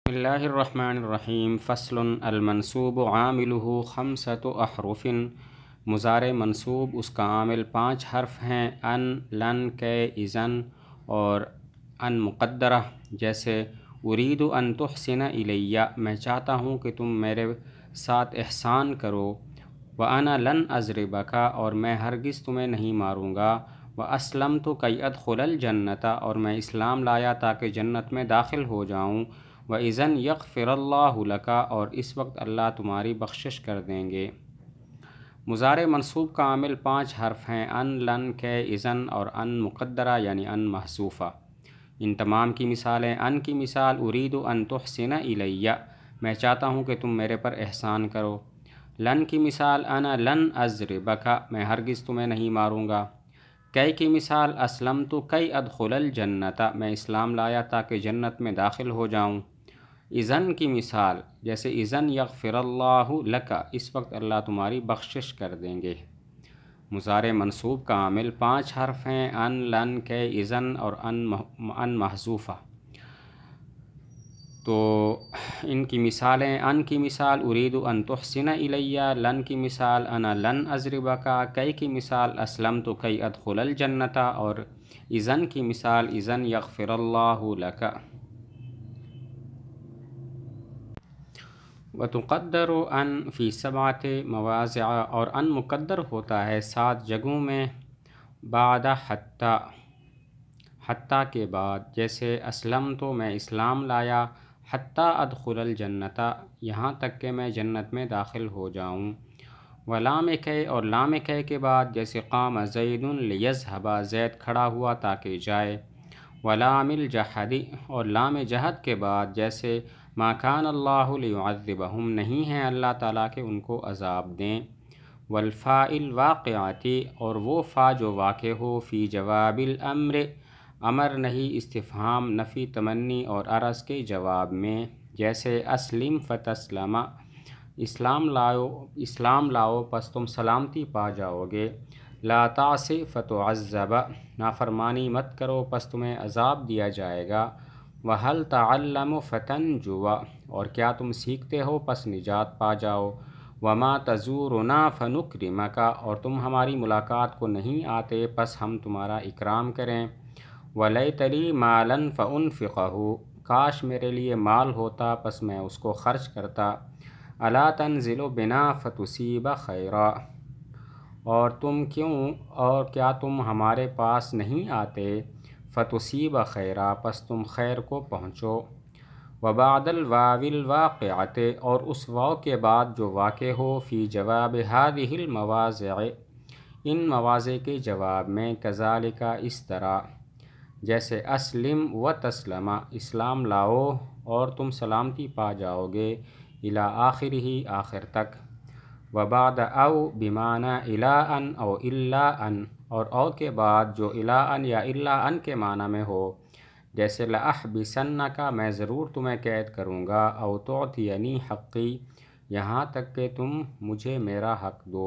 بسم اللہ الرحمن الرحیم فصل المنصوب عاملہ خمسۃ احرف مضارع منصوب اس کا عامل 5 حرف ہیں ان، لن، کے، اذن اور ان مقدرہ، جیسے ارید ان تحسن الیہ میں چاہتا ہوں کہ تم میرے ساتھ احسان کرو، وانا لن اضربک اور میں ہرگز تمہیں نہیں ماروں گا، واسلمت کی ادخل الجنۃ اور میں اسلام لایا تاکہ جنت میں داخل ہو جاؤں، وَإِذَنْ يَغْفِرَ اللَّهُ لَكَ اور اس وقت اللہ تمہاری بخشش کر دیں گے۔ مضارع منصوب کا عامل 5 حرف ہیں ان، لن، کے، اذن اور ان مقدرہ یعنی ان محذوفہ۔ ان تمام کی مثالیں: ان کی مثال ارید ان تحسن الیہ میں چاہتا ہوں کہ تم میرے پر احسان کرو۔ لن کی مثال انا لن اضربک میں ہرگز تمہیں نہیں ماروں گا۔ کے کی مثال اسلمت کی ادخل الجنۃ میں اسلام لایا تاکہ جنت میں داخل ہو جاؤں۔ اذن کی مثال جیسے اذن یغفر اللہ لک اس وقت اللہ تمہاری بخشش کر دیں گے۔ مضارع منصوب کا عامل 5 حرف ہیں ان، لن، کے، اذن اور ان محذوفہ۔ تو ان کی مثالیں: ان کی مثال ارید ان تحسن الیہ، لن کی مثال انا لن اضربک، کے کی مثال اسلمت کی ادخل الجنۃ اور اذن کی مثال اذن یغفر اللہ لک۔ وتقدر ان فی 7 مواضع اور ان مقدر ہوتا ہے 7 جگہوں میں بعد حتیٰ کے بعد، جیسے اسلم تو میں اسلام لایا، حتیٰ ادخل الجنۃ یہاں تک کہ میں جنت میں داخل ہو جاؤں، ولام کے اور لام کے کے بعد، جیسے قام زید لیذهب زید کھڑا ہوا تاکہ جائے، ولام الجحد اور لام جہد کے بعد، جیسے ما کان اللہ لیعذبہم نہیں ہے اللہ تعالیٰ کہ ان کو عذاب دیں، والفاء الواقعۃ اور وہ فا جو واقع ہو فی جواب الامر امر نہیں استفہام نفی تمنی اور عرض کے جواب میں، جیسے اسلم فتسلم اسلام لاؤ پس تم سلامتی پا جاؤ گے، لا تعص فتعذب نافرمانی مت کرو پس تمہیں عذاب دیا جائے گا، وَهَلْ تَعَلَّمُ فَتَنْجُوَ اور کیا تم سیکھتے ہو پس نجات پا جاؤ، وَمَا تَزُورُنَا فَنُكْرِمَكَ اور تم ہماری ملاقات کو نہیں آتے پس ہم تمہارا اکرام کریں، وَلَيْتَ لِي مَالًا فَأُنْفِقَهُ کاش میرے لیے مال ہوتا پس میں اس کو خرچ کرتا، أَلَا تَنْزِلُ بِنَا فَتُصِيبَ خَيْرًا اور کیا تم ہمارے پاس نہیں آتے، فَتُصِيبَ خَيْرًا پس تم خیر کو پہنچو، وَبَعْدَ الْوَاوِ الْوَاقِعَةِ اور اس واو کے بعد جو واقع ہو فی جواب هذه المواضع ان مواضع کے جواب میں، كَذَلِكَ اس طرح، جیسے اسلم و تسلم اسلام لاؤ اور تم سلامتی پا جاؤ گے، الی آخرہ آخر تک، وبعد او بمعنی الی ان او الا ان اور کے بعد جو الی ان یا الا ان کے معنی میں ہو، جیسے لأحبسنک میں ضرور تمہیں قید کروں گا، او تعطینی حقی یہاں تک کہ تم مجھے میرا حق دو۔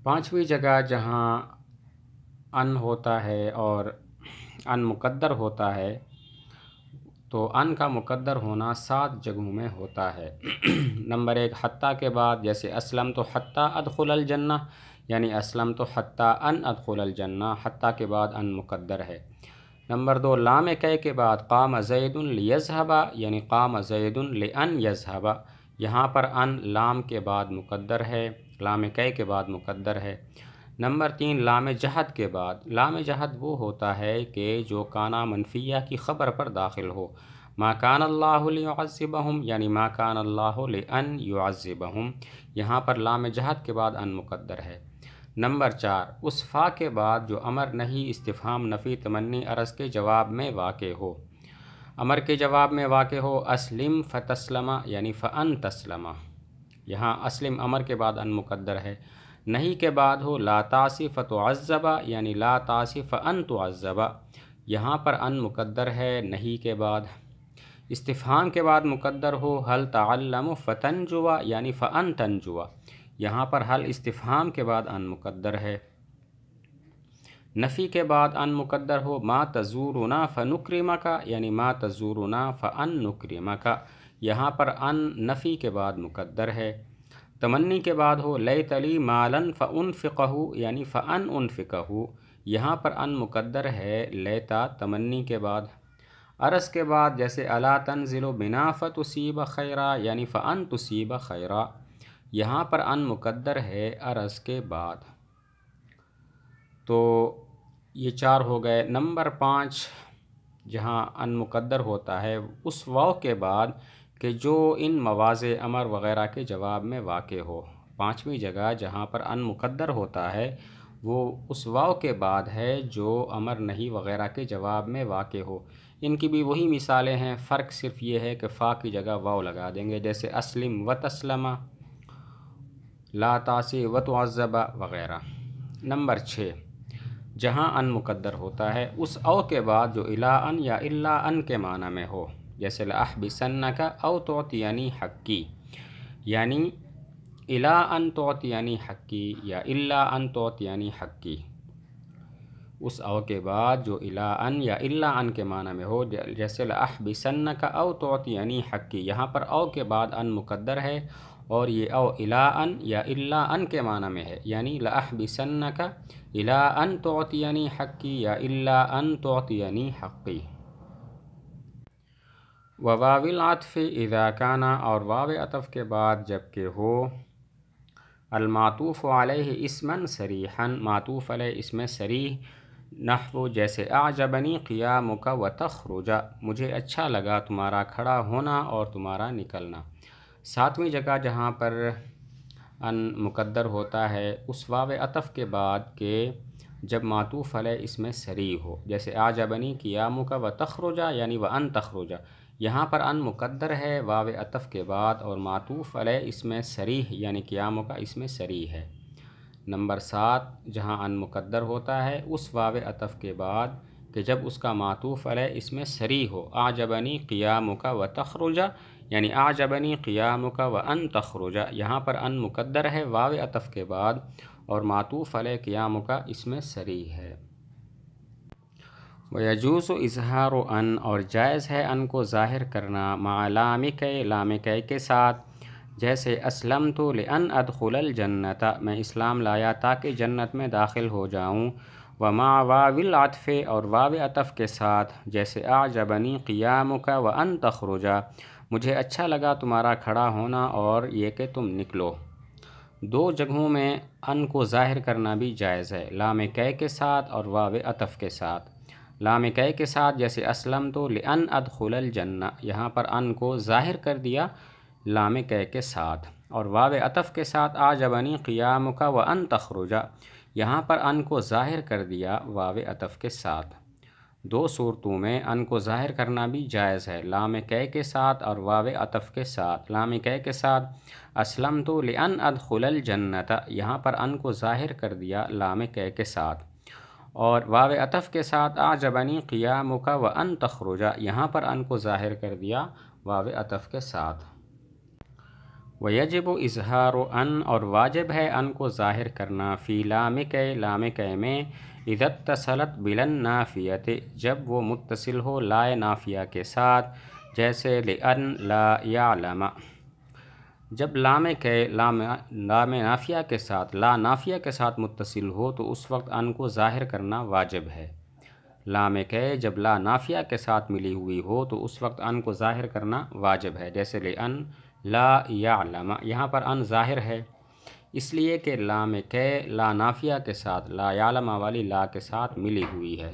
5ویں جگہ جہاں ان ہوتا ہے اور ان مقدر ہوتا ہے، تو ان کا مقدر ہونا 7 جگہوں میں ہوتا ہے۔ نمبر 1 حتیٰ کے بعد، جیسے اسلم تو حتیٰ ادخل الجنہ یعنی اسلم تو حتیٰ ان ادخل الجنہ حتیٰ کے بعد ان مقدر ہے۔ نمبر 2 لام کے بعد قام زید لیذهب یعنی قام زید لان یذهب یہاں پر ان لام کے بعد مقدر ہے، لام کے بعد مقدر ہے۔ نمبر 3 لام جہد کے بعد، لام جہد وہ ہوتا ہے کہ جو کانا منفیہ کی خبر پر داخل ہو، ما کان اللہ لیعذبہم یعنی ما کان اللہ لان یعذبہم یہاں پر لام جہد کے بعد ان مقدر ہے۔ نمبر 4 اس فا کے بعد جو امر نہیں استفہام نفی تمنی عرض کے جواب میں واقع ہو، امر کے جواب میں واقع ہو، اسلم فتسلم یعنی فان تسلم یہاں اسلم امر کے بعد ان مقدر ہے۔ نہیں کے بعد ہو، لا تعص فتعذب یعنی لا تعص فان تعذب یہاں پر ان مقدر ہے نہیں کے بعد۔ استفہام کے بعد مقدر ہو، هل تعلم فتنجو یعنی فان تنجو یہاں پر حل استفہام کے بعد ان مقدر ہے۔ نفی کے بعد ان مقدر ہو، ما تزورنا فنکرمک، یعنی ما تزورنا فان نکرمک، یہاں پر ان نفی کے بعد مقدر ہے۔ تمنی کے بعد ہو لیت لی مالا فانفقہ، یعنی فان انفقہ، یہاں پر ان مقدر ہے لیتا تمنی کے بعد۔ عرض کے بعد جیسے الا تنزل بنا فتصیب خیرا، یعنی فان تصیب خیرا، یہاں پر ان مقدر ہے عرض کے بعد۔ تو یہ 4 ہو گئے۔ نمبر 5 جہاں ان مقدر ہوتا ہے اس واو کے بعد کہ جو ان مواضع امر وغیرہ کے جواب میں واقع ہو۔ 5ویں جگہ جہاں پر ان مقدر ہوتا ہے وہ اس واو کے بعد ہے جو امر نہیں وغیرہ کے جواب میں واقع ہو۔ ان کی بھی وہی مثالیں ہیں، فرق صرف یہ ہے کہ فا کی جگہ واو لگا دیں گے، جیسے اسلم و تسلم، لا تاسی و تعذب وغیرہ۔ نمبر 6 جہاں ان مقدر ہوتا ہے اس او کے بعد جو الا ان یا الا ان کے معنی میں ہو، جیسے لأحبسنک او تعطینی حقی، یعنی الا ان تعطینی حقی یا الا ان تعطینی حقی، اس او کے بعد جو الا ان یا الا ان کے معنی میں ہو، جیسے لأحبسنک او تعطینی حقی، یہاں پر او کے بعد ان مقدر ہے اور یہ او الا ان یا الا ان کے معنی میں ہے، یعنی لأحبسنک الا ان تعطینی حقی یا الا ان تعطینی حقی۔ وواو العطف اذا کان، اور واو عطف کے بعد جب کہ ہو المعطوف علیہ اسما صریحا، معطوف علیہ اسم صریح، نحو جیسے اعجبنی قیامک وتخرج، مجھے اچھا لگا تمہارا کھڑا ہونا اور تمہارا نکلنا۔ 7ویں جگہ جہاں پر ان مقدر ہوتا ہے اس واو عطف کے بعد کہ جب معطوف علیہ اسم صریح ہو، جیسے اعجبنی قیامک وتخرج، یعنی وان تخرج، یہاں پر ان مقدر ہے واو عطف کے بعد اور معطوف علیہ اسم صریح یعنی قیامک اسم صریح ہے۔ نمبر 7 جہاں ان مقدر ہوتا ہے اس واو عطف کے بعد کہ جب اس کا معطوف علیہ اسم صریح ہو، اعجبنی قیامک وتخرج، یعنی اعجبنی قیامک وان تخرج، یہاں پر ان مقدر ہے واو عطف کے بعد اور معطوف علیہ قیامک اسم صریح ہے۔ وَيَجُوزُ إِظْهَارُ ان، اور جائز ہے ان کو ظاہر کرنا مع لام کی، لام کی کے ساتھ، جیسے اسلمت لأن ادخل الجنت، میں اسلام لایا تاکہ جنت میں داخل ہو جاؤں، ومع واو العطف، اور واو عطف کے ساتھ، جیسے اعجبنی قیامک وان تخرج، مجھے اچھا لگا تمہارا کھڑا ہونا اور یہ کہ تم نکلو۔ 2 جگہوں میں ان کو ظاہر کرنا بھی جائز ہے، لام کی کے ساتھ اور واو عطف کے ساتھ۔ لام کی کے ساتھ جیسے اسلمت لأن ادخل الجنہ، یہاں پر ان کو ظاہر کر دیا لام کی کے ساتھ، اور واو عطف کے ساتھ اعجبنی قیامک وان تخرج، یہاں پر ان کو ظاہر کر دیا واو عطف کے ساتھ۔ 2 صورتوں میں ان کو ظاہر کرنا بھی جائز ہے، لام کی کے ساتھ اور واو عطف کے ساتھ۔ لام کی کے ساتھ اسلمت لأن ادخل الجنت، یہاں پر ان کو ظاہر کر دیا لام کی کے ساتھ، اور واو عطف کے ساتھ اعجبنی قیامک وان تخرج، یہاں پر ان کو ظاہر کر دیا واو عطف کے ساتھ۔ وَيَجِبُ إِظْهَارُ ان، اور واجب ہے ان کو ظاہر کرنا فی لام کی، لام کی میں، اذا اتصلت بلا النافیہ، جب وہ متصل ہو لائے نافیہ کے ساتھ، جیسے لأن لا يعلم، جب لام کی لام نافیہ کے ساتھ، لا نافیہ کے ساتھ متصل ہو تو اس وقت ان کو ظاہر کرنا واجب ہے۔ لام کی جب لا نافیہ کے ساتھ ملی ہوئی ہو تو اس وقت ان کو ظاہر کرنا واجب ہے، جیسے لأن لا يعلم، یہاں پر ان ظاہر ہے اس لیے کہ لام کی لا نافیہ کے ساتھ، لا يعلم والی لا کے ساتھ ملی ہوئی ہے۔